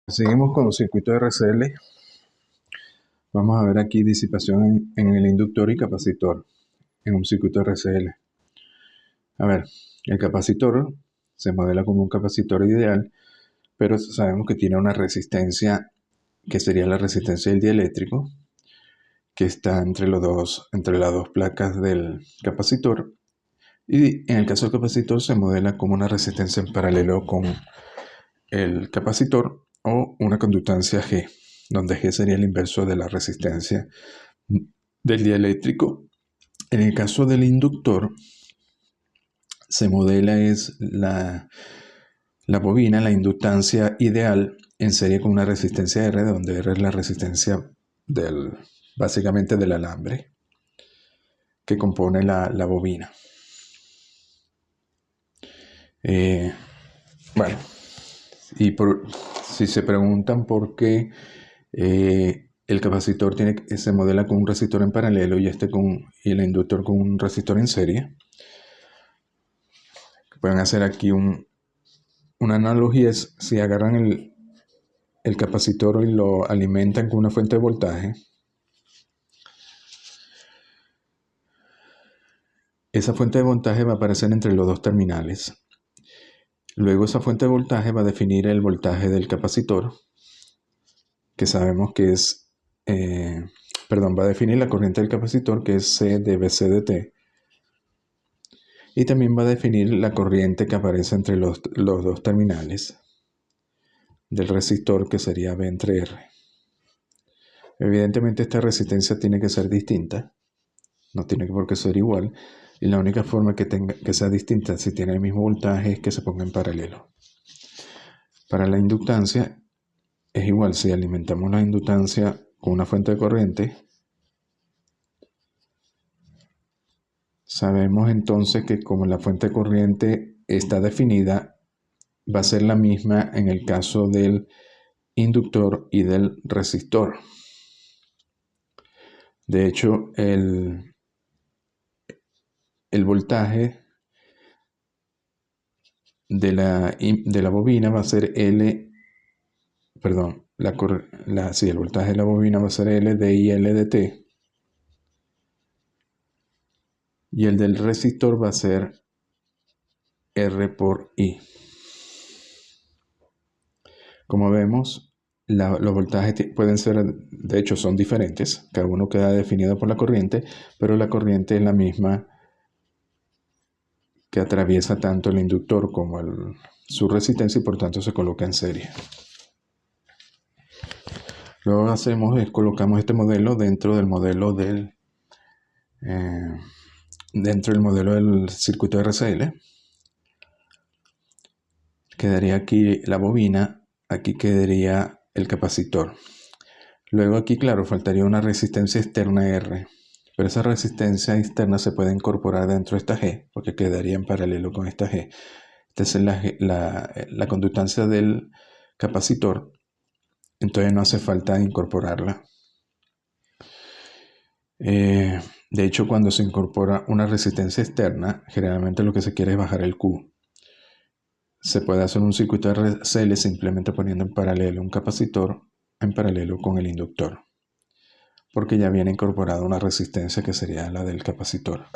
Seguimos con los circuitos RCL. Vamos a ver aquí disipación en el inductor y capacitor en un circuito RCL. A ver, el capacitor se modela como un capacitor ideal, pero sabemos que tiene una resistencia que sería la resistencia del dieléctrico, que está entre las dos placas del capacitor. Y en el caso del capacitor se modela como una resistencia en paralelo con el capacitor o una conductancia G, donde G sería el inverso de la resistencia del dieléctrico. En el caso del inductor, se modela la bobina, la inductancia ideal en serie con una resistencia R, donde R es la resistencia básicamente del alambre que compone la bobina. Bueno, si se preguntan por qué el capacitor se modela con un resistor en paralelo y el inductor con un resistor en serie, pueden hacer aquí una analogía. Si agarran el capacitor y lo alimentan con una fuente de voltaje, esa fuente de voltaje va a aparecer entre los dos terminales. Luego esa fuente de voltaje va a definir el voltaje del capacitor, que sabemos que va a definir la corriente del capacitor, que es C dVc dt. Y también va a definir la corriente que aparece entre los dos terminales del resistor, que sería V entre R. Evidentemente esta resistencia tiene que ser distinta, no tiene por qué ser igual, y la única forma que sea distinta si tiene el mismo voltaje es que se ponga en paralelo. Para la inductancia es igual. Si alimentamos la inductancia con una fuente de corriente, sabemos entonces que como la fuente de corriente está definida, va a ser la misma en el caso del inductor y del resistor. De hecho, el voltaje de la bobina va a ser L, perdón, el voltaje de la bobina va a ser L de I L de T, y el del resistor va a ser R por I. Como vemos, los voltajes pueden ser, de hecho son diferentes, cada uno queda definido por la corriente, pero la corriente es la misma que atraviesa tanto el inductor como su resistencia, y por tanto se coloca en serie. Luego colocamos este modelo dentro del modelo del circuito RCL. Quedaría aquí la bobina, aquí quedaría el capacitor. Luego aquí, claro, faltaría una resistencia externa R, pero esa resistencia externa se puede incorporar dentro de esta G, porque quedaría en paralelo con esta G. Esta es la conductancia del capacitor, entonces no hace falta incorporarla. De hecho, cuando se incorpora una resistencia externa, generalmente lo que se quiere es bajar el Q. Se puede hacer un circuito RCL simplemente poniendo en paralelo un capacitor en paralelo con el inductor, porque ya viene incorporada una resistencia que sería la del capacitor.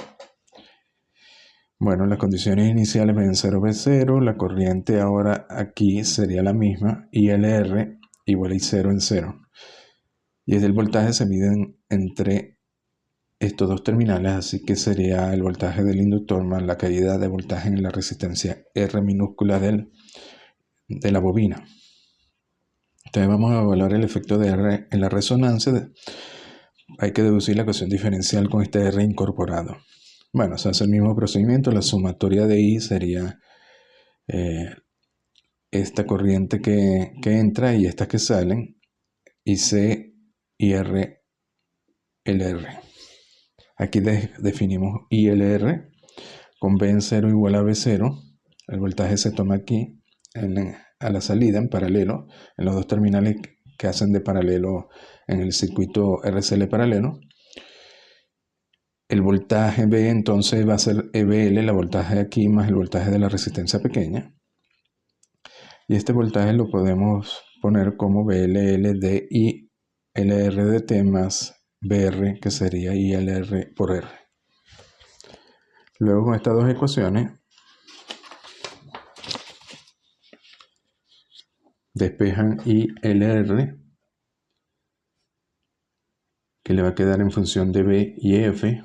Bueno, las condiciones iniciales ven 0 V0, la corriente ahora aquí sería la misma, ILR igual a I0 en 0. Y el voltaje se mide entre estos dos terminales, así que sería el voltaje del inductor más la caída de voltaje en la resistencia R minúscula de la bobina. Entonces vamos a evaluar el efecto de R en la resonancia. Hay que deducir la ecuación diferencial con este R incorporado. Bueno, se hace el mismo procedimiento. La sumatoria de I sería esta corriente que entra y estas que salen, y C y R, LR. Aquí definimos ILR con V en 0 igual a V0. El voltaje se toma aquí a la salida en paralelo, en los dos terminales que hacen de paralelo en el circuito RCL paralelo. El voltaje V entonces va a ser EBL, la voltaje aquí más el voltaje de la resistencia pequeña. Y este voltaje lo podemos poner como BLL y LR de T más BR, que sería ILR por R. Luego con estas dos ecuaciones despejan ILR, que le va a quedar en función de B y F,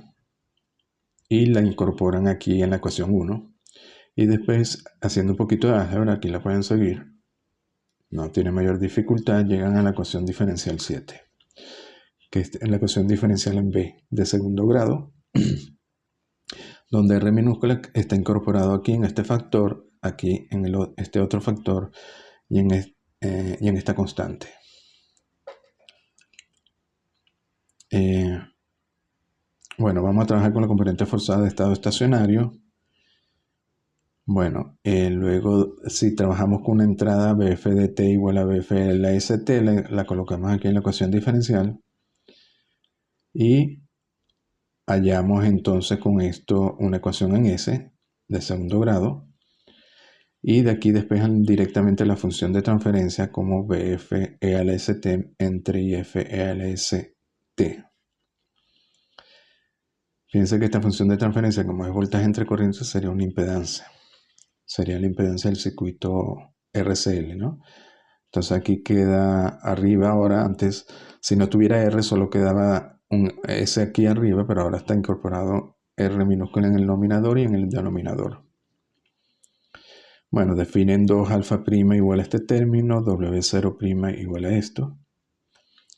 y la incorporan aquí en la ecuación 1. Y después, haciendo un poquito de álgebra, aquí la pueden seguir, no tiene mayor dificultad, llegan a la ecuación diferencial 7, que es la ecuación diferencial en B de segundo grado, donde R minúscula está incorporado aquí en este factor, aquí en este otro factor y en esta constante. Bueno, vamos a trabajar con la componente forzada de estado estacionario. Bueno, luego si trabajamos con una entrada BF de T igual a BF de la ST, la colocamos aquí en la ecuación diferencial y hallamos entonces con esto una ecuación en S de segundo grado, y de aquí despejan directamente la función de transferencia como BF e a la ST entre IF e a la ST. Fíjense que esta función de transferencia, como es voltaje entre corrientes, sería una impedancia. Sería la impedancia del circuito RCL, ¿no? Entonces aquí queda arriba ahora, antes, si no tuviera R, solo quedaba un S aquí arriba, pero ahora está incorporado R minúscula en el nominador y en el denominador. Bueno, definen 2 alfa prima igual a este término, W0 prima igual a esto,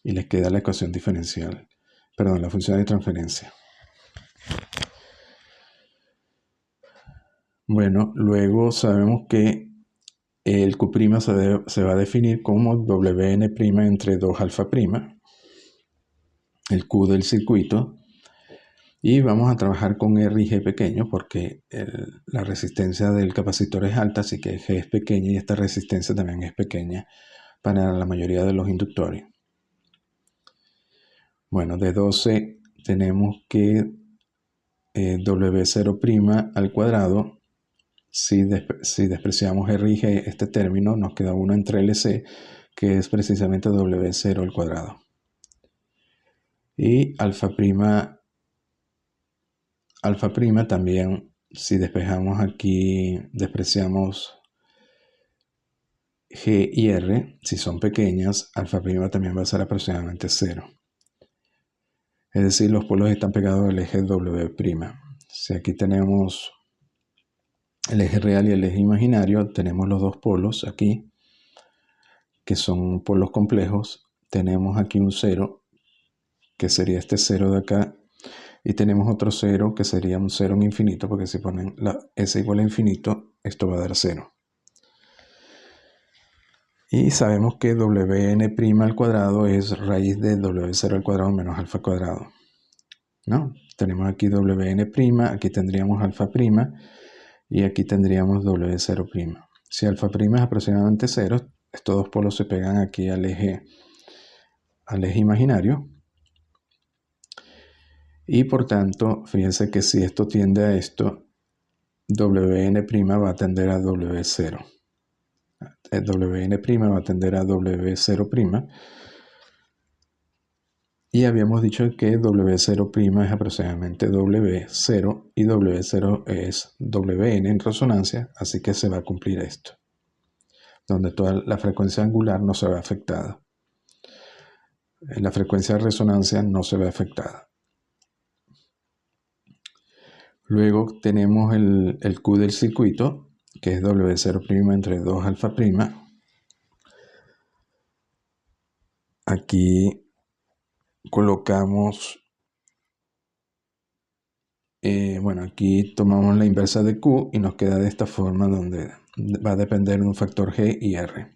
y les queda la ecuación diferencial, perdón, la función de transferencia. Bueno, luego sabemos que el Q' se va a definir como Wn' entre 2 alfa prima, el Q del circuito, y vamos a trabajar con R y G pequeño porque la resistencia del capacitor es alta, así que G es pequeña y esta resistencia también es pequeña para la mayoría de los inductores. Bueno, de 12 tenemos que W0' al cuadrado. Si despreciamos R y G, este término, nos queda uno entre LC, que es precisamente W0 al cuadrado. Y alfa prima también, si despejamos aquí, despreciamos G y R, si son pequeñas, alfa prima también va a ser aproximadamente 0. Es decir, los polos están pegados al eje W'. Si aquí tenemos el eje real y el eje imaginario, tenemos los dos polos aquí, que son polos complejos. Tenemos aquí un 0, que sería este 0 de acá, y tenemos otro 0, que sería un 0 en infinito, porque si ponen la S igual a infinito, esto va a dar 0. Y sabemos que Wn' al cuadrado es raíz de W0 al cuadrado menos alfa al cuadrado, ¿no? Tenemos aquí Wn', aquí tendríamos alfa prima, y aquí tendríamos W0'. Si alfa prima es aproximadamente 0, estos dos polos se pegan aquí al eje imaginario. Y por tanto, fíjense que si esto tiende a esto, Wn' va a tender a W0. Wn' va a tender a W0'. Y habíamos dicho que W0' es aproximadamente W0 y W0 es Wn en resonancia, así que se va a cumplir esto, donde toda la frecuencia angular no se ve afectada. La frecuencia de resonancia no se ve afectada. Luego tenemos el Q del circuito, que es W0' entre 2 alfa prima. Aquí colocamos, bueno, aquí tomamos la inversa de Q y nos queda de esta forma, donde va a depender de un factor G y R.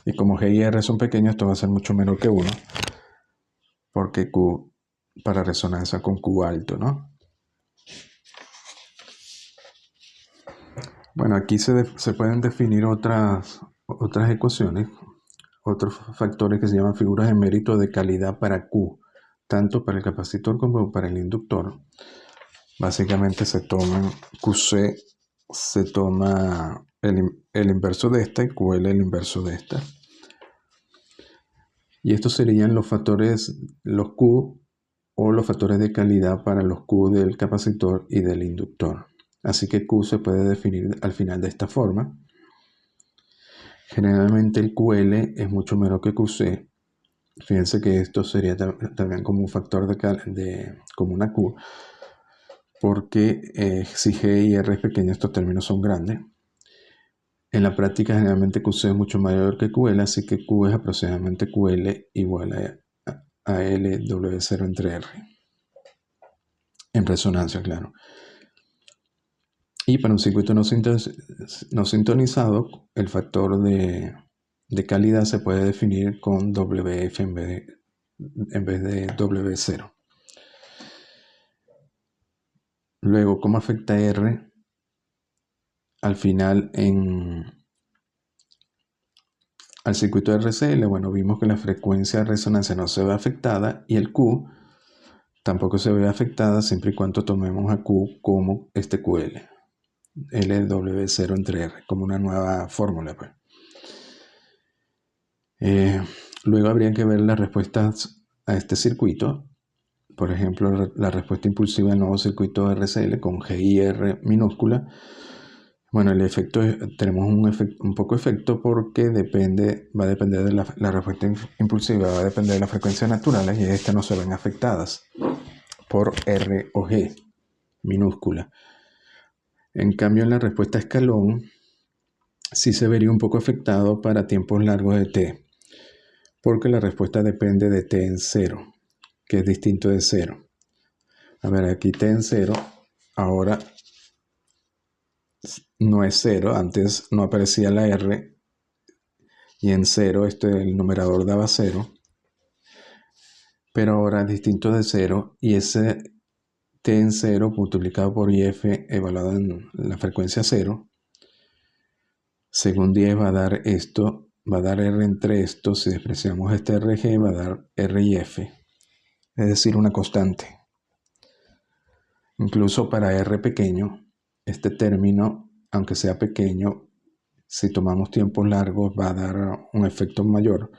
Y como G y R son pequeños, esto va a ser mucho menor que 1, porque Q para resonancia con Q alto, ¿no? Bueno, aquí se pueden definir otras ecuaciones, otros factores que se llaman figuras de mérito de calidad para Q, tanto para el capacitor como para el inductor. Básicamente se toman QC, se toma el inverso de esta y QL el inverso de esta. Y estos serían los factores, los Q o los factores de calidad para los Q del capacitor y del inductor. Así que Q se puede definir al final de esta forma. Generalmente el QL es mucho menor que QC. Fíjense que esto sería también como un factor como una Q, porque si G y R es pequeño, estos términos son grandes. En la práctica generalmente QC es mucho mayor que QL, así que Q es aproximadamente QL igual a LW0 entre R. En resonancia, claro. Y para un circuito no sintonizado, el factor de calidad se puede definir con WF en vez de W0. Luego, ¿cómo afecta R al final al circuito de RCL? Bueno, vimos que la frecuencia de resonancia no se ve afectada y el Q tampoco se ve afectada siempre y cuando tomemos a Q como este QL, LW0 entre R, como una nueva fórmula. Pues. Luego habría que ver las respuestas a este circuito. Por ejemplo, la respuesta impulsiva del nuevo circuito RCL con GIR minúscula. Bueno, el efecto tenemos un poco efecto porque va a depender de la respuesta impulsiva, va a depender de las frecuencias naturales y estas no se ven afectadas por R o G minúscula. En cambio, en la respuesta escalón sí se vería un poco afectado para tiempos largos de T, porque la respuesta depende de T en 0, que es distinto de 0. A ver, aquí T en 0, ahora no es 0, antes no aparecía la R, y en 0 el numerador daba 0, pero ahora es distinto de 0, y ese T en 0 multiplicado por IF evaluado en la frecuencia 0, según 10 va a dar esto, va a dar R entre esto, si despreciamos este RG va a dar R y F, es decir, una constante. Incluso para R pequeño, este término, aunque sea pequeño, si tomamos tiempos largos va a dar un efecto mayor,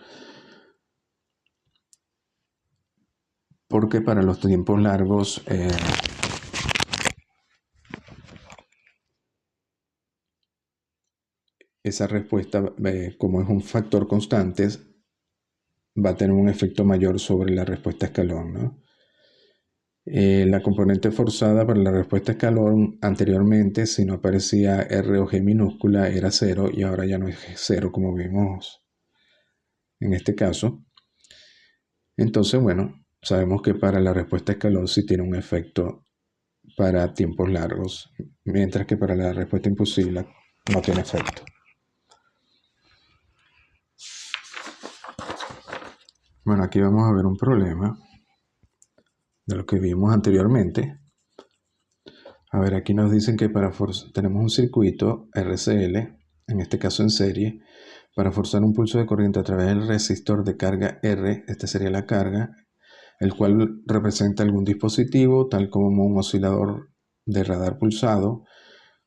porque para los tiempos largos esa respuesta, como es un factor constante, va a tener un efecto mayor sobre la respuesta escalón, ¿no? La componente forzada para la respuesta escalón anteriormente, si no aparecía R o G minúscula, era 0 y ahora ya no es 0 como vimos en este caso. Entonces, bueno, sabemos que para la respuesta escalón sí tiene un efecto para tiempos largos, mientras que para la respuesta impulsiva no tiene efecto. Bueno, aquí vamos a ver un problema de lo que vimos anteriormente. A ver, aquí nos dicen que tenemos un circuito RCL, en este caso en serie, para forzar un pulso de corriente a través del resistor de carga R, esta sería la carga, el cual representa algún dispositivo, tal como un oscilador de radar pulsado.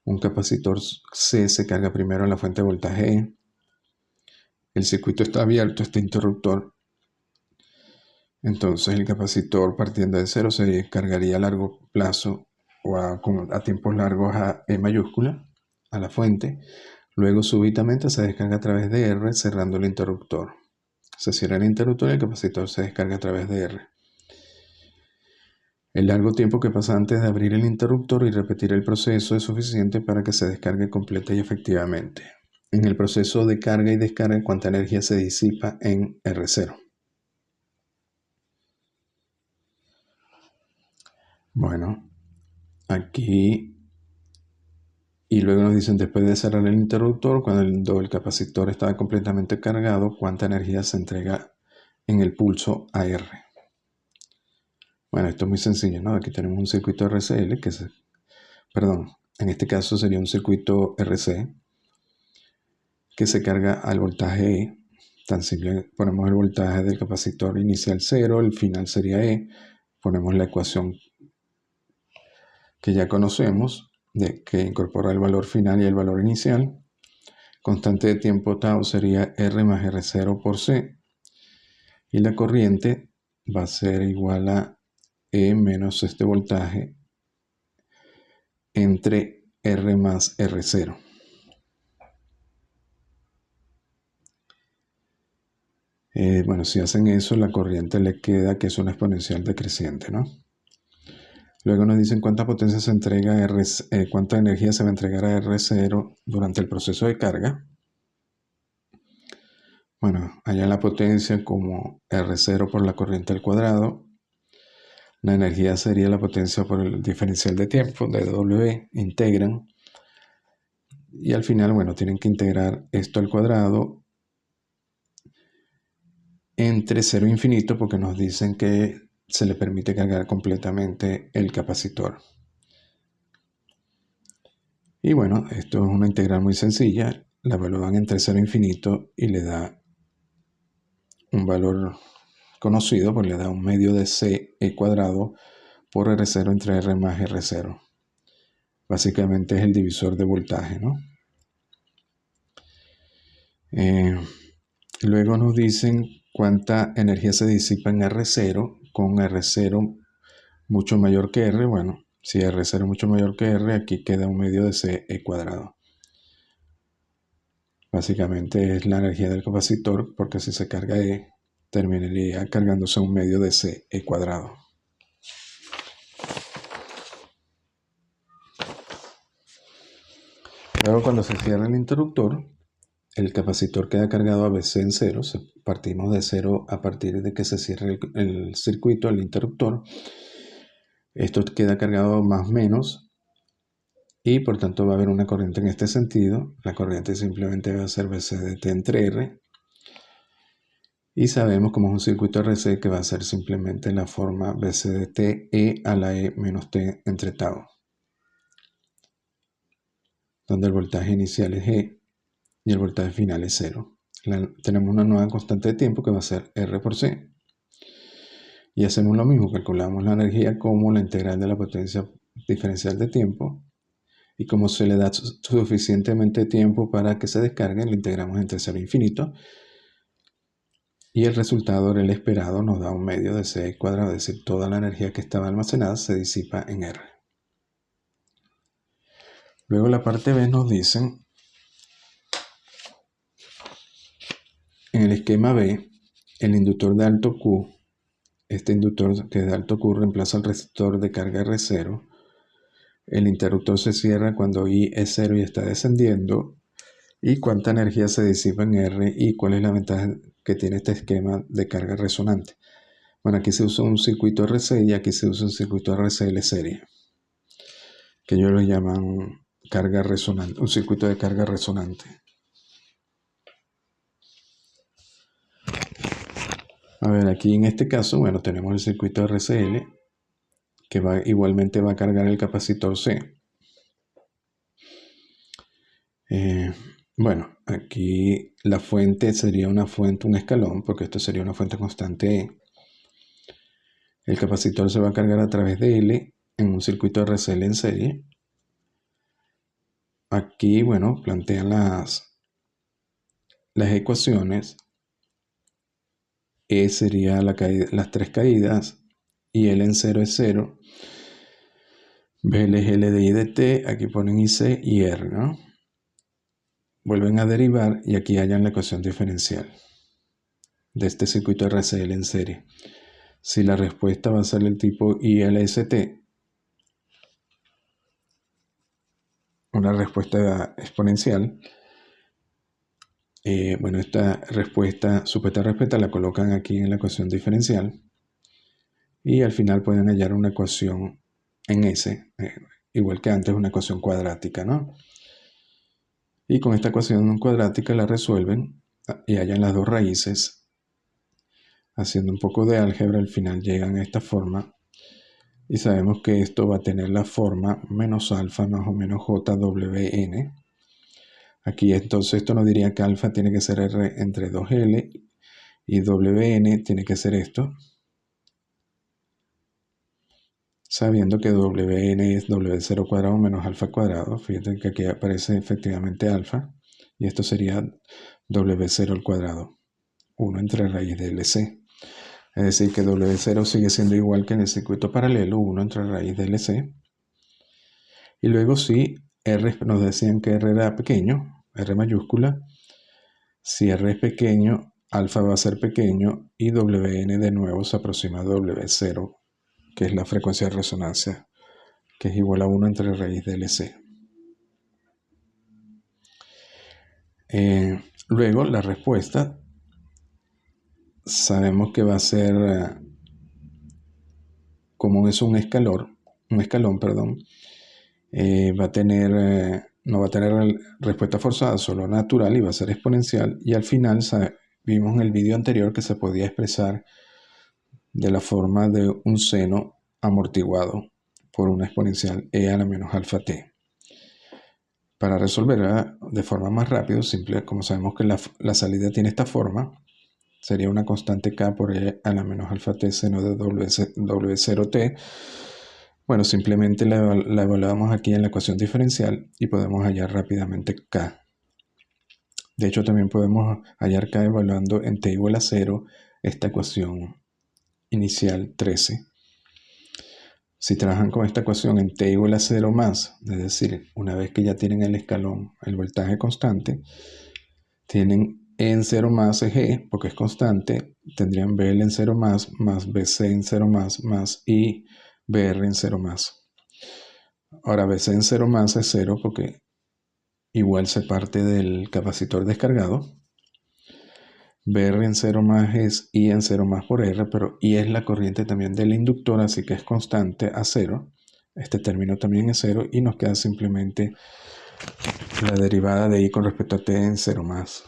Un capacitor C se carga primero en la fuente de voltaje E. El circuito está abierto, este interruptor. Entonces el capacitor partiendo de 0 se cargaría a largo plazo o a tiempos largos a E mayúscula, a la fuente. Luego súbitamente se descarga a través de R cerrando el interruptor. Se cierra el interruptor y el capacitor se descarga a través de R. El largo tiempo que pasa antes de abrir el interruptor y repetir el proceso es suficiente para que se descargue completa y efectivamente. En el proceso de carga y descarga, ¿cuánta energía se disipa en R0? Bueno, aquí, y luego nos dicen después de cerrar el interruptor, cuando el capacitor estaba completamente cargado, ¿cuánta energía se entrega en el pulso a R? Bueno, esto es muy sencillo, ¿no? Aquí tenemos un circuito RCL, en este caso sería un circuito RC, que se carga al voltaje E. Tan simple, ponemos el voltaje del capacitor inicial 0, el final sería E. Ponemos la ecuación que ya conocemos, que incorpora el valor final y el valor inicial. Constante de tiempo tau sería R más R0 por C. Y la corriente va a ser igual a E menos este voltaje entre R más R0. Bueno, si hacen eso, la corriente le queda que es una exponencial decreciente, ¿no? Luego nos dicen cuánta potencia se entrega a cuánta energía se va a entregar a R0 durante el proceso de carga. Bueno, allá la potencia como R0 por la corriente al cuadrado. La energía sería la potencia por el diferencial de tiempo de W, integran. Y al final, bueno, tienen que integrar esto al cuadrado entre 0 e infinito porque nos dicen que se le permite cargar completamente el capacitor. Y bueno, esto es una integral muy sencilla. La evalúan entre 0 e infinito y le da un valor conocido, pues le da un medio de C e cuadrado por R0 entre R más R0. Básicamente es el divisor de voltaje, ¿no? Luego nos dicen cuánta energía se disipa en R0 con R0 mucho mayor que R. Bueno, si R0 es mucho mayor que R, aquí queda un medio de C e cuadrado. Básicamente es la energía del capacitor, porque si se carga E, terminaría cargándose un medio de C e cuadrado. Luego cuando se cierra el interruptor, el capacitor queda cargado a BC en 0. Partimos de 0 a partir de que se cierre el circuito, el interruptor. Esto queda cargado más menos y por tanto va a haber una corriente en este sentido. La corriente simplemente va a ser BC de T entre R. Y sabemos como es un circuito RC que va a ser simplemente la forma BC de T E a la E menos T entre tau, donde el voltaje inicial es E y el voltaje final es 0. Tenemos una nueva constante de tiempo que va a ser R por C. Y hacemos lo mismo, calculamos la energía como la integral de la potencia diferencial de tiempo. Y como se le da suficientemente tiempo para que se descargue, lo integramos entre 0 e infinito. Y el resultado, el esperado, nos da un medio de C cuadrado, es decir, toda la energía que estaba almacenada se disipa en R. Luego la parte B nos dicen, en el esquema B, el inductor de alto Q, este inductor que es de alto Q reemplaza al resistor de carga R0. El interruptor se cierra cuando I es 0 y está descendiendo. ¿Y cuánta energía se disipa en R? ¿Y cuál es la ventaja que tiene este esquema de carga resonante? Bueno, aquí se usa un circuito RC y aquí se usa un circuito RCL serie, que ellos lo llaman carga resonante, un circuito de carga resonante. A ver, aquí en este caso, bueno, tenemos el circuito RCL que igualmente va a cargar el capacitor C. Bueno, aquí la fuente sería una fuente, un escalón, porque esto sería una fuente constante E. El capacitor se va a cargar a través de L en un circuito RCL en serie. Aquí, bueno, plantean las ecuaciones. E sería las tres caídas y L en 0 es 0. BL es L de I de T, aquí ponen IC y R, ¿no? Vuelven a derivar y aquí hallan la ecuación diferencial de este circuito RCL en serie. Si la respuesta va a ser el tipo ILST, una respuesta exponencial, bueno, esta respuesta supeta respuesta la colocan aquí en la ecuación diferencial y al final pueden hallar una ecuación en S, igual que antes una ecuación cuadrática, ¿no? Y con esta ecuación cuadrática la resuelven y hallan las dos raíces. Haciendo un poco de álgebra, al final llegan a esta forma y sabemos que esto va a tener la forma menos alfa más o menos JWN. Aquí entonces esto nos diría que alfa tiene que ser R entre 2L y WN tiene que ser esto, sabiendo que WN es W0 cuadrado menos alfa cuadrado. Fíjate que aquí aparece efectivamente alfa y esto sería W0 al cuadrado, 1 entre raíz de LC. Es decir, que W0 sigue siendo igual que en el circuito paralelo, 1 entre raíz de LC. Y luego si R, nos decían que R era pequeño, R mayúscula. Si R es pequeño, alfa va a ser pequeño y Wn de nuevo se aproxima a W0, que es la frecuencia de resonancia, que es igual a 1 entre raíz de LC. Luego la respuesta sabemos que va a ser, como es un escalón, va a tener, no va a tener respuesta forzada, solo natural, y va a ser exponencial. Y al final vimos en el vídeo anterior que se podía expresar de la forma de un seno amortiguado por una exponencial e a la menos alfa t. Para resolverla de forma más rápida, simple, como sabemos que la salida tiene esta forma, sería una constante k por e a la menos alfa t seno de w0t. Bueno, simplemente la evaluamos aquí en la ecuación diferencial y podemos hallar rápidamente k. De hecho, también podemos hallar k evaluando en t igual a 0 esta ecuación inicial 13. Si trabajan con esta ecuación en t igual a 0 más, es decir, una vez que ya tienen el escalón, el voltaje constante, tienen E en 0 más G, porque es constante, tendrían BL en 0 más BC en 0 más I BR en 0 más. Ahora BC en 0 más es 0 porque igual se parte del capacitor descargado. BR en 0 más es I en 0 más por R, pero I es la corriente también del inductor, así que es constante a 0. Este término también es 0 y nos queda simplemente la derivada de I con respecto a T en 0 más.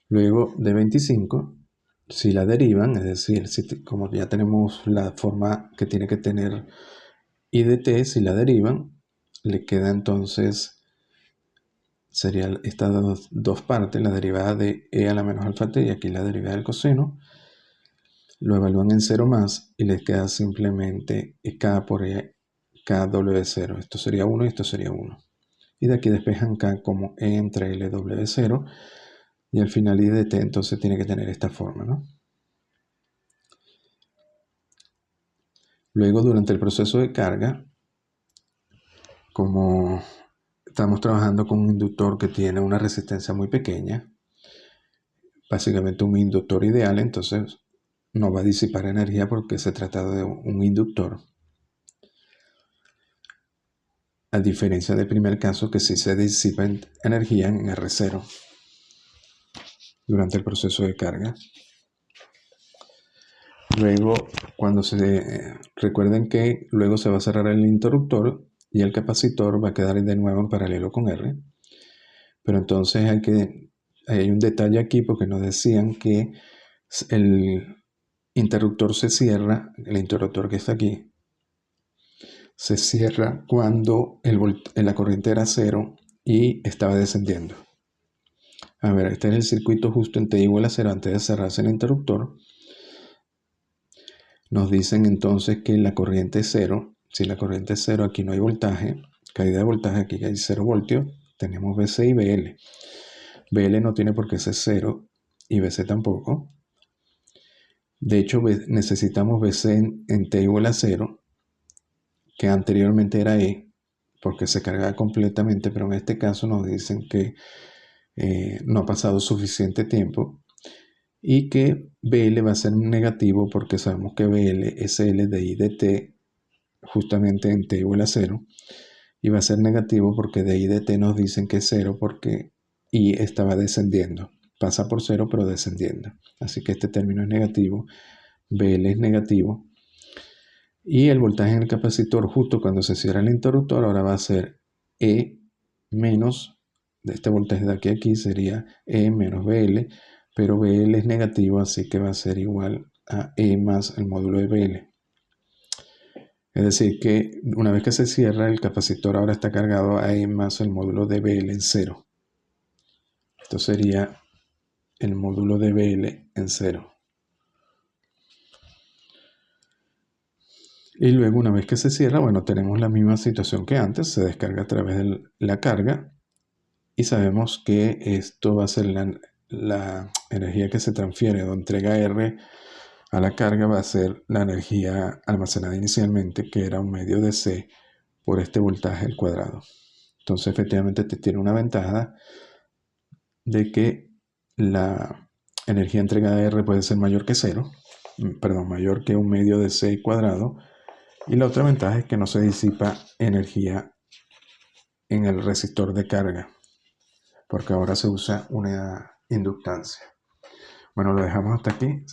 Luego de 25, si la derivan, es decir, como ya tenemos la forma que tiene que tener I de T, si la derivan, le queda entonces, serían estas dos partes, la derivada de E a la menos alfa t y aquí la derivada del coseno. Lo evalúan en 0 más y les queda simplemente K por E, KW0. Esto sería 1 y esto sería 1. Y de aquí despejan K como E entre LW0 y al final I de T entonces tiene que tener esta forma, ¿no? Luego, durante el proceso de carga, como estamos trabajando con un inductor que tiene una resistencia muy pequeña, básicamente un inductor ideal, entonces no va a disipar energía porque se trata de un inductor. A diferencia del primer caso, que sí se disipa energía en R0 durante el proceso de carga. Luego, recuerden que luego se va a cerrar el interruptor y el capacitor va a quedar de nuevo en paralelo con R. Pero entonces hay un detalle aquí porque nos decían que el interruptor se cierra, el interruptor que está aquí, se cierra cuando la corriente era 0 y estaba descendiendo. A ver, este es el circuito justo en t igual a 0 antes de cerrarse el interruptor. Nos dicen entonces que la corriente es 0. Si la corriente es 0, aquí no hay voltaje. Caída de voltaje, aquí hay 0 voltios. Tenemos BC y BL. BL no tiene por qué ser 0 y BC tampoco. De hecho, necesitamos BC en t igual a 0, que anteriormente era E, porque se cargaba completamente, pero en este caso nos dicen que no ha pasado suficiente tiempo y que BL va a ser negativo porque sabemos que BL es L de I de T justamente en t igual a 0 y va a ser negativo porque de I de T nos dicen que es 0 porque I estaba descendiendo. Pasa por 0 pero descendiendo. Así que este término es negativo, BL es negativo. Y el voltaje en el capacitor justo cuando se cierra el interruptor ahora va a ser E menos, de este voltaje de aquí a aquí sería E menos BL, pero BL es negativo así que va a ser igual a E más el módulo de BL. Es decir que una vez que se cierra el capacitor ahora está cargado a E más el módulo de BL en 0. Esto sería el módulo de BL en 0. Y luego una vez que se cierra, bueno, tenemos la misma situación que antes, se descarga a través de la carga y sabemos que esto va a ser la energía que se transfiere o entrega R a la carga va a ser la energía almacenada inicialmente, que era un medio de C por este voltaje al cuadrado. Entonces, efectivamente, te tiene una ventaja de que la energía entregada a R puede ser mayor que cero, perdón, mayor que un medio de C cuadrado. Y la otra ventaja es que no se disipa energía en el resistor de carga, porque ahora se usa una inductancia. Bueno, lo dejamos hasta aquí.